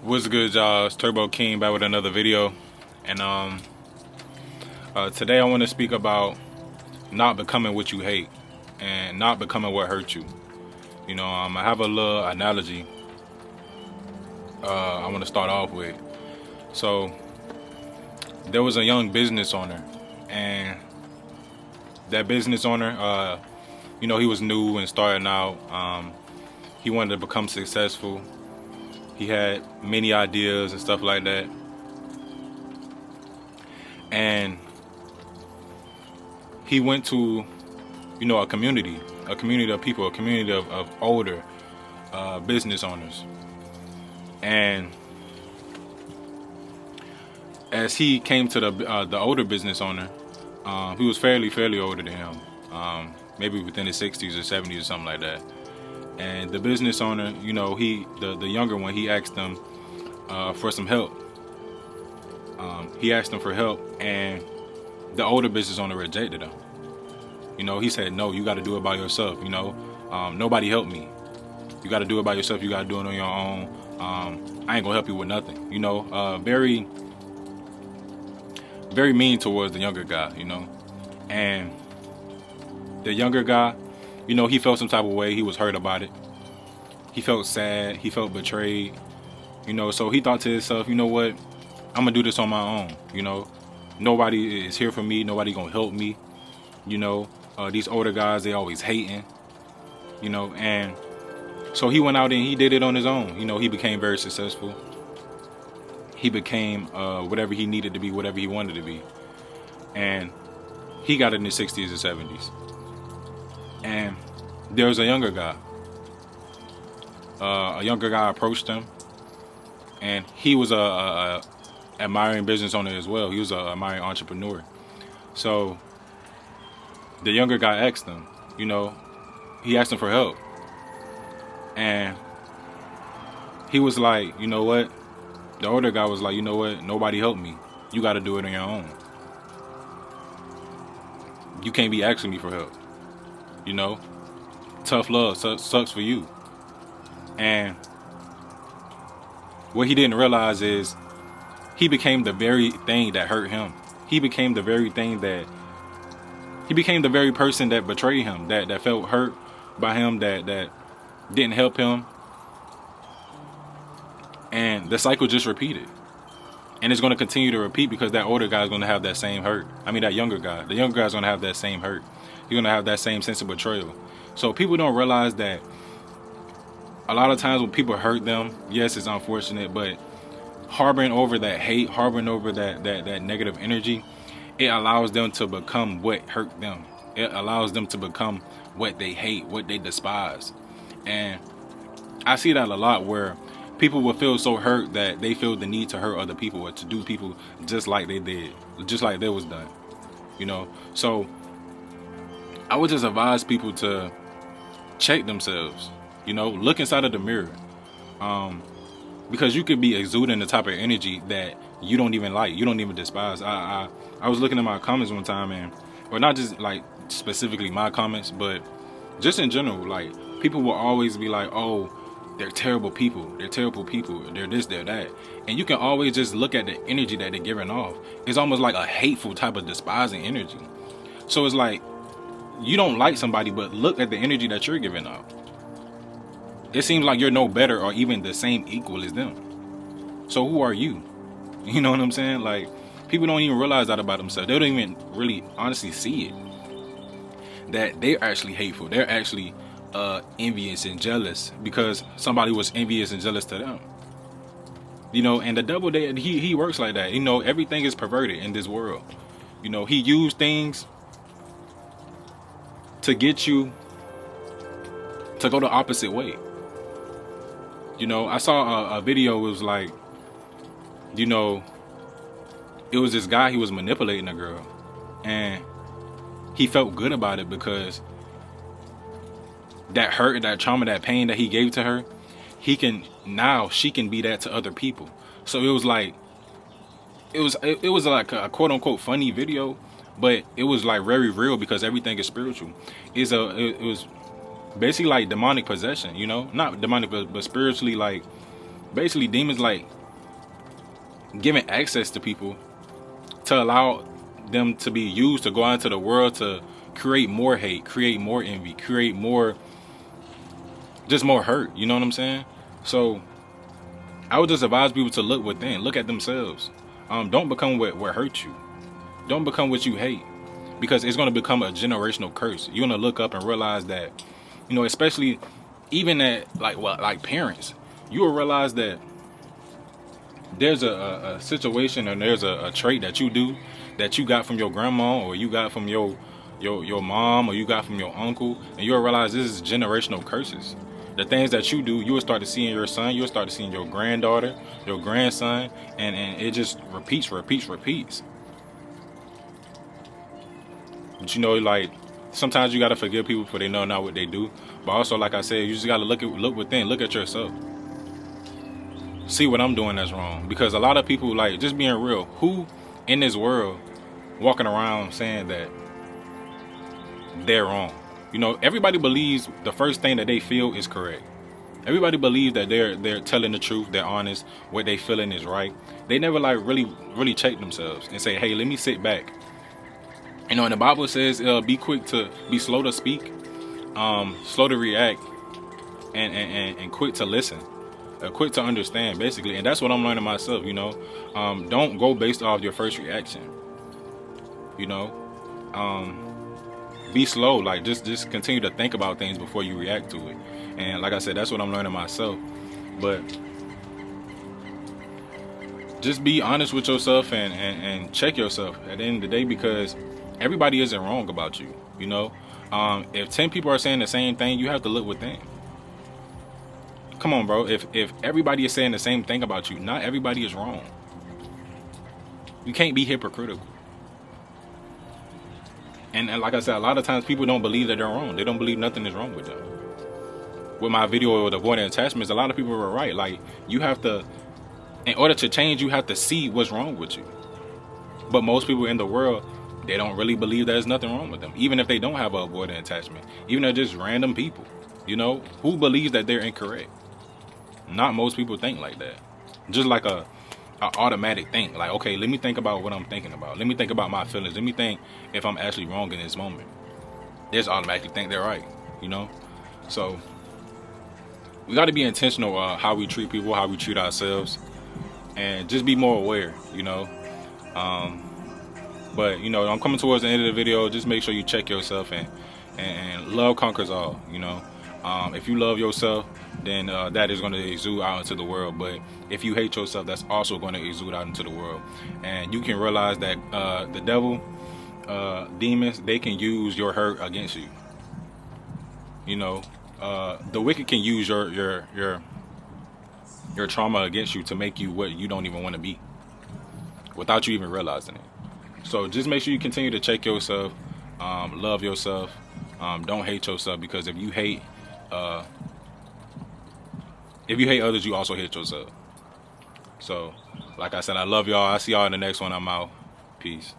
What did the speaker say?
What's good, y'all? It's Turbo King back with another video, and today I want to speak about not becoming what you hate and not becoming what hurt you. I have a little analogy I want to start off with. So there was a young business owner, and that business owner, he was new and starting out. He wanted to become successful. He had many ideas and stuff like that. And he went to, a community of people, a community of older business owners. And as he came to the older business owner, he was fairly older than him, maybe within his 60s or 70s or something like that. And the business owner, the younger one, he asked them for some help. He asked them for help, and the older business owner rejected him. He said, "No, you got to do it by yourself. Nobody helped me. You got to do it by yourself. You got to do it on your own. I ain't gonna help you with nothing." Very, very mean towards the younger guy. And the younger guy, he felt some type of way. He was hurt about it. He felt sad. He felt betrayed. So he thought to himself, you know what? I'm going to do this on my own. Nobody is here for me. Nobody going to help me. These older guys, they always hating. And so he went out and he did it on his own. He became very successful. He became whatever he needed to be, whatever he wanted to be. And he got in his 60s and 70s. And there was a younger guy. A younger guy approached him, and he was a admiring business owner as well. He was an admiring entrepreneur. So the younger guy asked him, he asked him for help, and he was like, you know what? The older guy was like, you know what? Nobody helped me. You got to do it on your own. You can't be asking me for help. Tough love sucks for you. And what he didn't realize is he became the very thing that hurt him. He became the very person that betrayed him, that felt hurt by him, that didn't help him. And the cycle just repeated. And it's going to continue to repeat because that older guy is going to have that same hurt. That younger guy. The younger guy is going to have that same hurt. He's going to have that same sense of betrayal. So people don't realize that a lot of times when people hurt them, yes, it's unfortunate, but harboring over that hate, harboring over that negative energy, it allows them to become what hurt them. It allows them to become what they hate, what they despise. And I see that a lot where people will feel so hurt that they feel the need to hurt other people or to do people just like they did, just like they was done. So I would just advise people to check themselves, look inside of the mirror. Because you could be exuding the type of energy that you don't even like, you don't even despise. I was looking at my comments one time, or not just like specifically my comments, but just in general, like people will always be like, oh, they're terrible people. They're terrible people. They're this, they're that. And you can always just look at the energy that they're giving off. It's almost like a hateful type of despising energy. So it's like, you don't like somebody, but look at the energy that you're giving off. It seems like you're no better or even the same equal as them. So who are you? You know what I'm saying? Like, people don't even realize that about themselves. They don't even really honestly see it. That they're actually hateful. They're actually envious and jealous because somebody was envious and jealous to them. And the devil, he works like that. Everything is perverted in this world. He used things to get you to go the opposite way. I saw a video. It was like, it was this guy, he was manipulating a girl, and he felt good about it because that hurt, that trauma, that pain that he gave to her, she can be that to other people. So it was like it was like a quote unquote funny video, but it was like very real because everything is spiritual. It was basically like demonic possession, you know, not demonic, but spiritually, like basically demons like giving access to people to allow them to be used to go out into the world to create more hate, create more envy, create more, just more hurt. You know what I'm saying? So I would just advise people to look within, look at themselves. Don't become what hurt you. Don't become what you hate, because it's going to become a generational curse. You're going to look up and realize that, you know, especially even at like parents, you will realize that there's a situation and there's a trait that you do that you got from your grandma, or you got from your mom, or you got from your uncle, and you'll realize this is generational curses. The things that you do, you will start to see in your son, you'll start to see in your granddaughter, your grandson, and it just repeats. But you know, like, sometimes you gotta forgive people for they know not what they do. But also, like I said, you just gotta look within, look at yourself. See what I'm doing that's wrong. Because a lot of people, like, just being real, who in this world walking around saying that they're wrong? You know, everybody believes the first thing that they feel is correct. Everybody believes that they're telling the truth, they're honest, what they feeling is right. They never like really check themselves and say, hey, let me sit back. You know, and the Bible says, be slow to speak, slow to react, and quick to listen, quick to understand, basically. And that's what I'm learning myself. You know, don't go based off your first reaction. You know, be slow. Like, just continue to think about things before you react to it. And like I said, that's what I'm learning myself. But just be honest with yourself and check yourself at the end of the day, because everybody isn't wrong about you. You know, if 10 people are saying the same thing, you have to look within. Come on, bro. If everybody is saying the same thing about you, not everybody is wrong. You can't be hypocritical. And like I said, a lot of times people don't believe that they're wrong. They don't believe nothing is wrong with them. With my video with avoiding attachments, a lot of people were right. Like, you have to, in order to change, you have to see what's wrong with you. But most people in the world, they don't really believe there's nothing wrong with them. Even if they don't have an avoidant attachment. Even if they're just random people. You know, who believes that they're incorrect? Not most people think like that. Just like a automatic thing. Like, okay, let me think about what I'm thinking about. Let me think about my feelings. Let me think if I'm actually wrong in this moment. They just automatically think they're right, you know? So we got to be intentional how we treat people, how we treat ourselves, and just be more aware, you know? But, you know, I'm coming towards the end of the video. Just make sure you check yourself, and love conquers all, you know? If you love yourself, then that is going to exude out into the world. But if you hate yourself, that's also going to exude out into the world. And you can realize that the devil, demons, they can use your hurt against you. You know, the wicked can use your trauma against you to make you what you don't even want to be, without you even realizing it. So just make sure you continue to check yourself, love yourself, don't hate yourself, because if you hate others, you also hate yourself. So, like I said, I love y'all. I see y'all in the next one. I'm out. Peace.